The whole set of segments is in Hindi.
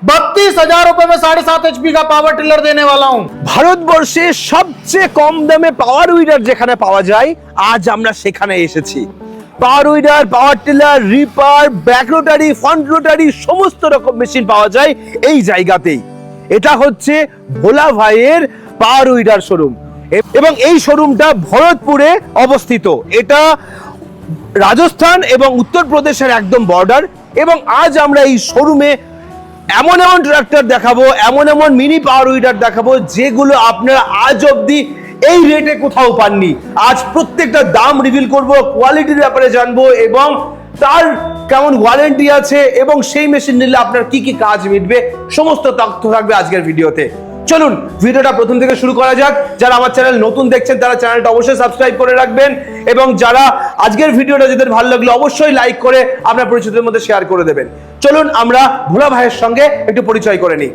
32,000 रुपए में 7.5 HP का पावर टिलर देने वाला हूं। ভারতবর্ষে সবচেয়ে কম দামে পাওয়ার উইডার যেখানে পাওয়া যায় আজ আমরা সেখানে এসেছি। পাওয়ার weeder, power tiller, reaper, back rotary, front rotary সমস্ত রকম মেশিন পাওয়া যায় এই জায়গাতেই। এটা হচ্ছে ভোলা ভাইয়ের পাওয়ার উইডার শোরুম এবং এই শোরুমটা ভরতপুরে অবস্থিত। এটা রাজস্থান এবং উত্তরপ্রদেশের একদম বর্ডার। এবং আজ আমরা এই শোরুমে এমন এমন ট্রাক্টর দেখাবো, এমন এমন মিনি পাওয়ার উইডার দেখাবো যেগুলো আপনারা আজ অবধি এই রেটে কোথাও পাননি। আজ প্রত্যেকটা দাম রিভিল করব, কোয়ালিটির ব্যাপারে জানবো এবং তার কেমন ওয়ারেন্টি আছে এবং সেই মেশিন নিলে আপনার কি কি কাজ মিটবে সমস্ত তথ্য থাকবে আজকের ভিডিওতে। চলুন ভিডিওটা প্রথম থেকে শুরু করা যাক। যারা আমার চ্যানেল নতুন দেখছেন তারা চ্যানেলটা অবশ্যই সাবস্ক্রাইব করে রাখবেন এবং যারা আজকের ভিডিওটা যাদের ভালো লাগলো অবশ্যই লাইক করে আপনার পরিচিতদের মধ্যে শেয়ার করে দেবেন। চলুন আমরা ভোলা ভাইয়ের সঙ্গে একটু পরিচয় করে নিই।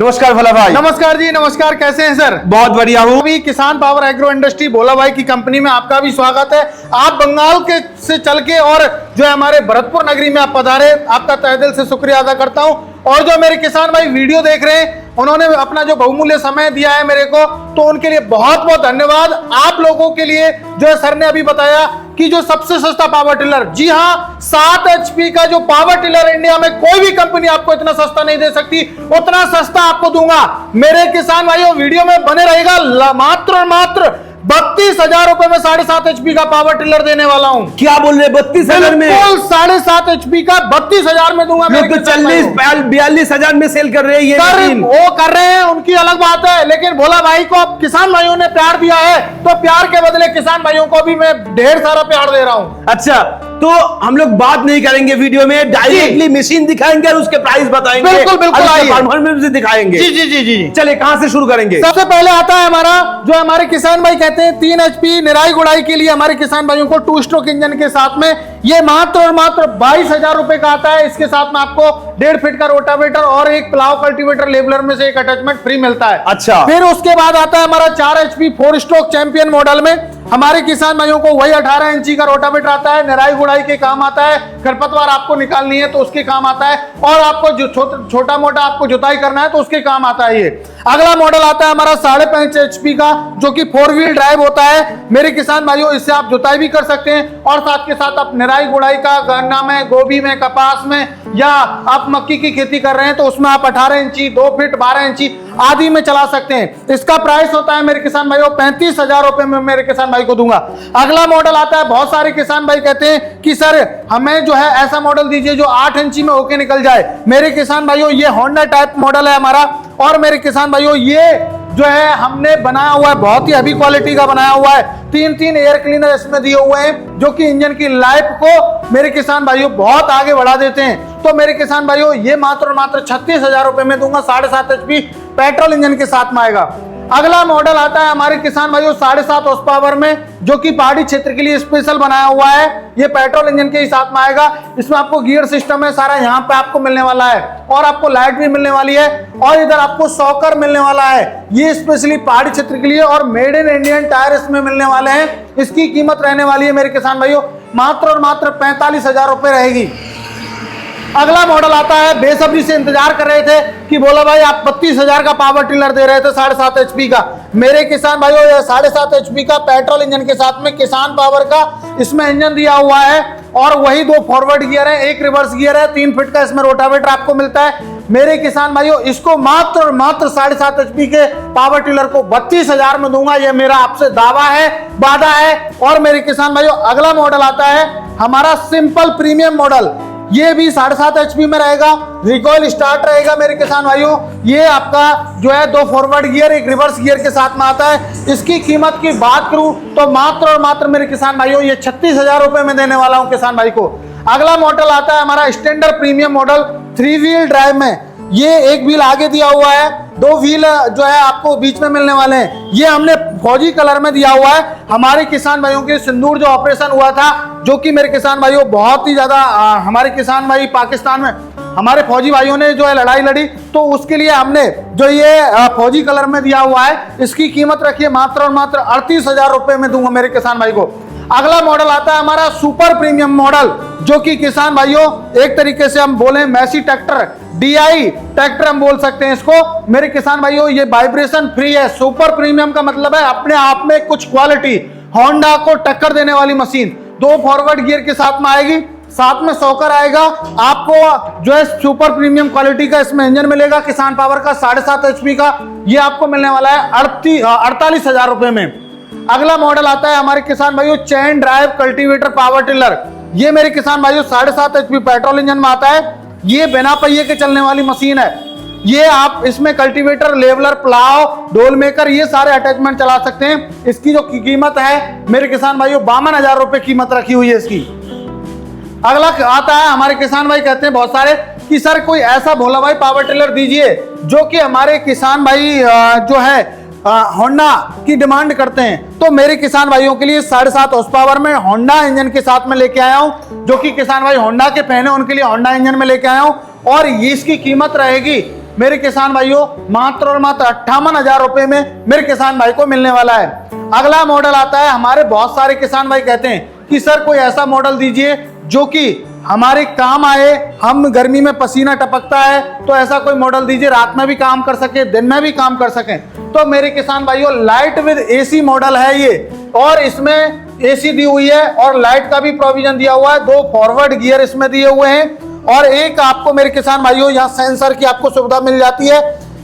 नमस्कार भोला भाई। नमस्कार जी, नमस्कार। कैसे हैं सर? बहुत बढ़िया हूँ। अभी किसान पावर एग्रो इंडस्ट्री भोला भाई की कंपनी में आपका भी स्वागत है। आप बंगाल के से चल के और जो है हमारे भरतपुर नगरी में आप पधारे, आपका तहे दिल से शुक्रिया अदा करता हूँ। और जो मेरे किसान भाई वीडियो देख रहे हैं उन्होंने अपना जो बहुमूल्य समय दिया है मेरे को, तो उनके लिए बहुत बहुत धन्यवाद। आप लोगों के लिए जो है सर ने अभी बताया कि जो सबसे सस्ता पावर टिलर, जी हाँ, 7 HP का जो पावर टिलर इंडिया में कोई भी कंपनी आपको इतना सस्ता नहीं दे सकती, उतना सस्ता आपको दूंगा। मेरे किसान भाइयों वीडियो में बने रहेगा। मात्र और मात्र 32,000 रुपए में 7.5 HP का पावर टिलर देने वाला हूं। क्या बोल रहे 32,000 में? 7.5 HP का 32,000 में दूंगा। लोग तो 40-42,000 में सेल कर रहे हैं ये मशीन। वो कर रहे हैं, उनकी अलग बात है, लेकिन भोला भाई को किसान भाइयों ने प्यार दिया है तो प्यार के बदले किसान भाइयों को भी मैं ढेर सारा प्यार दे रहा हूं। अच्छा, तो हम लोग बात नहीं करेंगे वीडियो में, डायरेक्टली मशीन दिखाएंगे और उसके प्राइस बताएंगे। बिल्कुल बिल्कुल, परफॉर्मेंस भी दिखाएंगे। जी जी जी जी। चलिए कहां से शुरू करेंगे? सबसे पहले आता है हमारा जो हमारे किसान भाई कहते हैं 3 HP निराई गुड़ाई के लिए हमारे किसान भाइयों को 2 स्ट्रोक इंजन के साथ में ये मात्र और मात्र 22,000 रुपए का आता है। इसके साथ में आपको 1.5 फीट का रोटावेटर और एक प्लाव कल्टीवेटर लेवलर में से एक अटैचमेंट फ्री मिलता है। अच्छा, फिर उसके बाद आता है हमारा 4 HP 4 स्ट्रोक चैंपियन मॉडल में हमारे किसान भाइयों को वही 18 इंची का रोटावेटर आता है। निराई गुड़ाई के काम आता है, खरपतवार आपको निकालनी है तो उसके काम आता है, और आपको जो छोटा मोटा आपको जुताई करना है तो उसके काम आता है ये। अगला मॉडल आता है हमारा 5.5 HP का जो कि 4 व्हील ड्राइव होता है। मेरे किसान भाइयों इससे आप जुताई भी कर सकते हैं और साथ के साथ आप निराई गुड़ाई का गन्ना में, गोभी में, कपास में या आप मक्की की खेती कर रहे हैं तो उसमें आप 18 इंची, 2 फीट, 12 इंची आदि में चला सकते हैं। इसका प्राइस होता है मेरे किसान भाइयों 35,000 रुपए में मेरे किसान भाई को दूंगा। अगला मॉडल आता है, बहुत सारे किसान भाई कहते हैं कि सर हमें जो है ऐसा मॉडल दीजिए जो 8 इंची में होके निकल जाए। मेरे किसान भाइयों ये होंडा टाइप मॉडल है हमारा, और मेरे किसान भाइयों ये जो है हमने बनाया हुआ है, बहुत ही हेवी क्वालिटी का बनाया हुआ है। 3 एयर क्लीनर इसमें दिए हुए हैं जो कि इंजन की लाइफ को मेरे किसान भाइयों बहुत आगे बढ़ा देते हैं। तो मेरे किसान भाइयों ये मात्र और मात्र 36,000 रुपए में दूंगा। 7.5 HP पेट्रोल इंजन के साथ में आएगा। अगला मॉडल आता है हमारे किसान भाइयों 7.5 हॉर्स पावर में जो कि पहाड़ी क्षेत्र के लिए स्पेशल बनाया हुआ है। ये पेट्रोल इंजन के ही साथ में आएगा। इसमें आपको गियर सिस्टम है सारा यहाँ पे आपको मिलने वाला है, और आपको लाइट भी मिलने वाली है, और इधर आपको शॉकर मिलने वाला है। ये स्पेशली पहाड़ी क्षेत्र के लिए और मेड इन इंडियन टायर इसमें मिलने वाले हैं। इसकी कीमत रहने वाली है मेरे किसान भाइयों मात्र और मात्र 45,000 रुपए रहेगी। अगला मॉडल आता है, बेसब्री से इंतजार कर रहे थे कि बोला भाई आप 32,000 का पावर टिलर दे रहे थे 7.5 HP का। मेरे किसान भाइयों ये 7.5 HP का पेट्रोल इंजन के साथ में किसान पावर का इसमें इंजन दिया हुआ है, और वही 2 फॉरवर्ड गियर है, 1 रिवर्स गियर है, 3 फीट का इसमें रोटावेटर आपको मिलता है। मेरे किसान भाइयों इसको मात्र और मात्र 7.5 HP के पावर टिलर को 32,000 में दूंगा। ये मेरा आपसे दावा है, वादा है। और मेरे किसान भाइयों अगला मॉडल आता है हमारा सिंपल प्रीमियम मॉडल, ये भी 7.5 HP में रहेगा, रिकॉइल स्टार्ट रहेगा मेरे किसान भाइयों। ये आपका जो है 2 फॉरवर्ड गियर, 1 रिवर्स गियर के साथ में आता है। इसकी कीमत की बात करूं तो मात्र और मात्र मेरे किसान भाइयों ये 36,000 रुपए में देने वाला हूं किसान भाई को। अगला मॉडल आता है हमारा standard premium model 3 wheel drive में। ये 1 व्हील आगे दिया हुआ है, 2 व्हील जो है आपको बीच में मिलने वाले हैं। ये हमने फौजी कलर में दिया हुआ है। हमारे किसान भाइयों के सिंदूर जो ऑपरेशन हुआ था, जो कि मेरे किसान भाइयों बहुत ही ज्यादा हमारे किसान भाई पाकिस्तान में हमारे फौजी भाइयों ने जो है लड़ाई लड़ी, तो उसके लिए हमने जो ये फौजी कलर में दिया हुआ है, इसकी कीमत रखिए मात्र और मात्र 38,000 रुपए में दूंगा मेरे किसान भाई को। अगला मॉडल आता है हमारा सुपर प्रीमियम मॉडल, जो कि किसान भाइयों एक तरीके से हम बोले मैसी ट्रैक्टर DI ट्रैक्टर हम बोल सकते हैं इसको। मेरे किसान भाइयों ये वाइब्रेशन फ्री है, सुपर प्रीमियम का मतलब है अपने आप में कुछ क्वालिटी, होंडा को टक्कर देने वाली मशीन। 2 फॉरवर्ड गियर के साथ में आएगी, साथ में सॉकर आएगा आपको, जो है सुपर प्रीमियम क्वालिटी का इसमें इंजन मिलेगा, किसान पावर का 7.5 HP का। ये आपको मिलने वाला है 48,000 रुपए में। अगला मॉडल आता है हमारे किसान भाइयों चैन ड्राइव कल्टीवेटर पावर टिलर। ये मेरे किसान भाइयों 7.5 HP पेट्रोल इंजन में आता है। ये बिना पहिए के चलने वाली मशीन है। ये आप इसमें कल्टीवेटर, लेवलर, प्लाव, डोल मेकर, ये सारे अटैचमेंट चला सकते हैं। इसकी जो कीमत है मेरे किसान भाइयों 52,000 रुपए कीमत रखी हुई है इसकी। अगला आता है हमारे किसान भाई कहते हैं बहुत सारे कि सर कोई ऐसा भोला भाई पावर टिलर दीजिए जो कि हमारे किसान भाई जो है होंडा की डिमांड करते हैं। तो मेरे किसान भाइयों के लिए 7.5 हॉर्स पावर में होंडा इंजन के साथ में लेके आया हूं, जो कि किसान भाई होंडा के फैन है उनके लिए होंडा इंजन में लेके आया हूं। और ये इसकी कीमत रहेगी मेरे किसान भाइयों मात्र और मात्र 58,000 रुपए में मेरे किसान भाई को मिलने वाला है। अगला मॉडल आता है, हमारे बहुत सारे किसान भाई कहते हैं कि सर कोई ऐसा मॉडल दीजिए जो कि हमारे काम आए, हम गर्मी में पसीना टपकता है तो ऐसा कोई मॉडल दीजिए, रात में भी काम कर सके, दिन में भी काम कर सके। तो मेरे किसान भाइयों लाइट विद AC मॉडल है ये, और इसमें AC दी हुई है और लाइट का भी प्रोविजन दिया हुआ है। 2 फॉरवर्ड गियर इसमें दिए हुए हैं और एक आपको मेरे किसान भाइयों यहाँ सेंसर की आपको सुविधा मिल जाती है।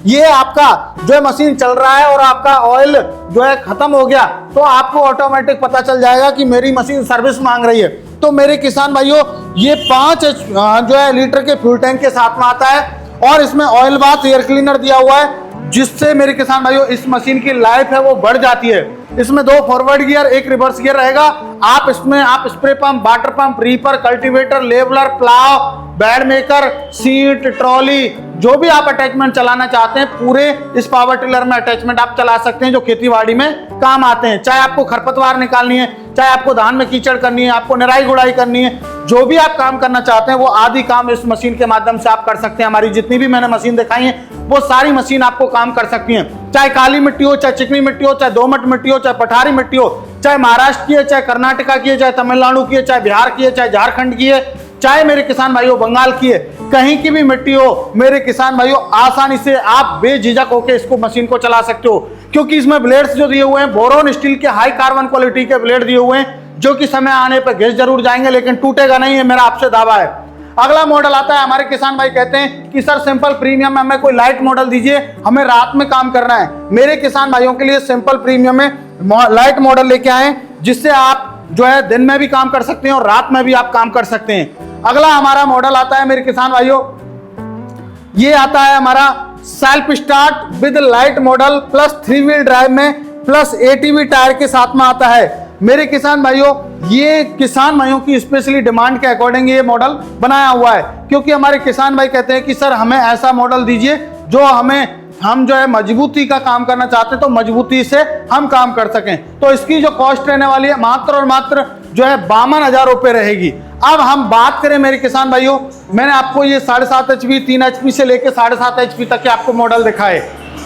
ये आपका जो है मशीन चल रहा है और आपका ऑयल जो है खत्म हो गया तो आपको ऑटोमेटिक पता चल जाएगा कि मेरी मशीन सर्विस मांग रही है। तो मेरे किसान भाइयों ये 5 जो है लीटर के फ्यूल टैंक के साथ में आता है और इसमें ऑयल बाथ एयर क्लीनर दिया हुआ है, जिससे मेरे किसान भाइयों इस मशीन की लाइफ है वो बढ़ जाती है। इसमें 2 फॉरवर्ड गियर, 1 रिवर्स गियर रहेगा। आप इसमें spray pump, water pump, reaper, cultivator, leveller, plough, bed maker, seat, trolley, जो भी आप अटैचमेंट चलाना चाहते हैं पूरे इस पावर टिलर में अटैचमेंट आप चला सकते हैं जो खेतीबाड़ी में काम आते हैं। चाहे आपको खरपतवार निकालनी है, चाहे आपको धान में कीचड़ करनी है, आपको निराई गुड़ाई करनी है, जो भी आप काम करना चाहते हैं वो आदि काम इस मशीन के माध्यम से आप कर सकते हैं। हमारी जितनी भी मैंने मशीन दिखाई है वो सारी मशीन आपको काम कर सकती हैं। चाहे काली मिट्टी हो, चाहे चिकनी मिट्टी हो, चाहे दोमट मिट्टी हो, चाहे पठारी मिट्टी हो, चाहे महाराष्ट्र की है, चाहे कर्नाटका की है, चाहे तमिलनाडु की है, चाहे बिहार की है, चाहे झारखंड की है, चाहे मेरे किसान भाइयों बंगाल की है, कहीं की भी मिट्टी हो मेरे किसान भाइयों आसानी से आप बेझिझक होकर इसको मशीन को चला सकते हो। क्योंकि इसमें ब्लेड्स जो दिए हुए हैं बोरोन स्टील के हाई कार्बन क्वालिटी के ब्लेड दिए हुए हैं, जो कि समय आने पर घिस जरूर जाएंगे लेकिन टूटेगा नहीं, है मेरा आपसे दावा है। अगला मॉडल आता है, हमारे किसान भाई कहते हैं कि सर सिंपल प्रीमियम में हमें कोई लाइट मॉडल दीजिए, हमें रात में काम करना है। मेरे किसान भाइयों के लिए सिंपल प्रीमियम में लाइट मॉडल लेके आए जिससे आप जो है दिन में भी काम कर सकते हैं और रात में भी आप काम कर सकते हैं। अगला हमारा मॉडल आता है मेरे किसान भाइयों, ये आता है हमारा self start with light model plus 3 wheel drive में प्लस ATV टायर के साथ में आता है। मेरे किसान भाइयों ये किसान भाइयों की स्पेशली डिमांड के अकॉर्डिंग ये मॉडल बनाया हुआ है, क्योंकि हमारे किसान भाई कहते हैं कि सर हमें ऐसा मॉडल दीजिए जो हम जो है मजबूती का काम करना चाहते हैं तो मजबूती से हम काम कर सकें। तो इसकी जो कॉस्ट रहने वाली है मात्र और मात्र जो है 52,000 रुपए रहेगी। अब हम बात करें मेरे किसान भाइयों, मैंने आपको ये 7.5 HP, 3 HP से लेकर 7.5 HP तक के आपको मॉडल दिखाए।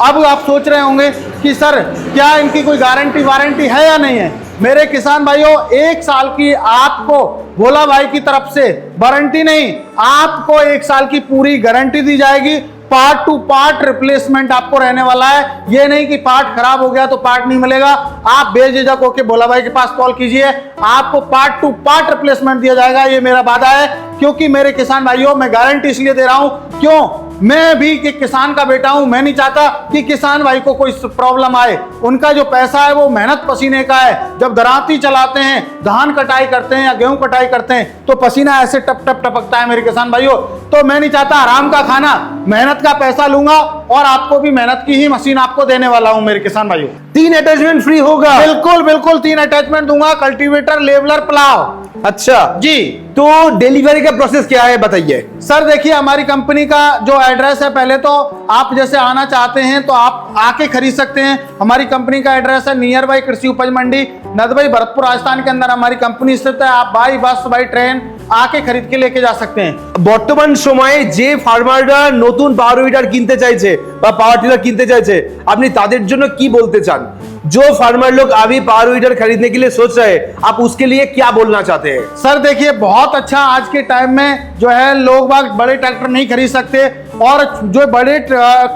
अब आप सोच रहे होंगे कि सर क्या इनकी कोई गारंटी वारंटी है या नहीं है। मेरे किसान भाइयों 1 साल की आपको भोला भाई की तरफ से वारंटी नहीं, आपको 1 साल की पूरी गारंटी दी जाएगी। पार्ट टू पार्ट रिप्लेसमेंट आपको रहने वाला है। ये नहीं कि पार्ट खराब हो गया तो पार्ट नहीं मिलेगा। आप बेझिझक होकर भोला भाई के पास कॉल कीजिए, आपको पार्ट टू पार्ट रिप्लेसमेंट दिया जाएगा, ये मेरा वादा है। क्योंकि मेरे किसान भाइयों मैं गारंटी इसलिए दे रहा हूं, क्यों, मैं भी कि किसान का बेटा हूं, मैं नहीं चाहता कि किसान भाई को कोई प्रॉब्लम आए। उनका जो पैसा है वो मेहनत पसीने का है। जब दराती चलाते हैं, धान कटाई करते हैं या गेहूं कटाई करते हैं तो पसीना ऐसे टप टप टपकता है मेरे किसान भाइयों। तो मैं नहीं चाहता आराम का खाना, मेहनत का पैसा लूंगा और आपको भी मेहनत की ही मशीन आपको देने वाला हूं मेरे किसान भाइयों। 3 अटैचमेंट फ्री होगा? बिल्कुल बिल्कुल 3 अटैचमेंट दूंगा, कल्टीवेटर, लेवलर, प्लाव। अच्छा जी, तो डिलीवरी का प्रोसेस क्या है बताइए। सर देखिए हमारी कंपनी का जो एड्रेस है, पहले तो आप जैसे आना चाहते हैं तो आप आके खरीद सकते हैं। हमारी कंपनी का एड्रेस है नियर बाई कृषि उपज मंडी, नदबई, भरतपुर, राजस्थान के अंदर हमारी कंपनी स्थित है। आप बाई बस बाई ट्रेन आके खरीद के लेके जा सकते हैं। বর্তমান সময়ে যে ফার্মাররা নতুন পাওয়ার উইডার কিনতে চাইছে বা পাওয়ার টিলার কিনতে চাইছে আপনি তাদের জন্য কি বলতে চান? जो फार्मर लोग अभी पावर वीडर खरीदने के लिए सोच रहे हैं आप उसके लिए क्या बोलना चाहते हैं? सर देखिए बहुत अच्छा, आज के टाइम में जो है लोग बाग बड़े ट्रैक्टर नहीं खरीद सकते और जो बड़े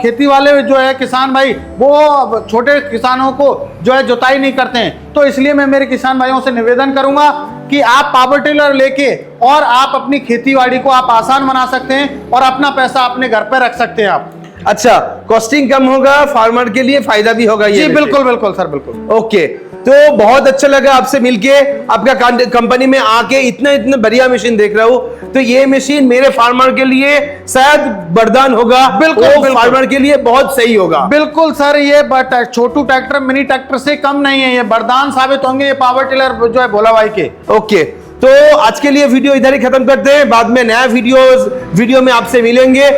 खेती वाले जो है किसान भाई, वो छोटे किसानों को जो है जुताई नहीं करते हैं। तो इसलिए मैं मेरे किसान भाइयों से निवेदन करूंगा कि आप पावर टिलर लेके और आप अपनी खेतीबाड़ी को आप आसान बना सकते हैं और अपना पैसा अपने घर पे रख सकते हैं आप। अच्छा, कॉस्टिंग कम होगा, फार्मर के लिए फायदा भी होगा ये। जी बिल्कुल बिल्कुल सर, बिल्कुल। ओके, तो बहुत अच्छा लगा आपसे मिलके, आपका कंपनी में आके इतना बढ़िया मशीन देख रहा हूँ। तो ये मशीन मेरे फार्मर के लिए शायद वरदान होगा, बिल्कुल फार्मर के लिए बहुत सही होगा। बिल्कुल सर, ये छोटू ट्रैक्टर मिनी ट्रैक्टर से कम नहीं है, ये वरदान साबित होंगे ये पावर टिलर जो है भोला भाई के। ओके, तो आज के लिए वीडियो इधर ही खत्म करते हैं, बाद में नया वीडियो में आपसे मिलेंगे।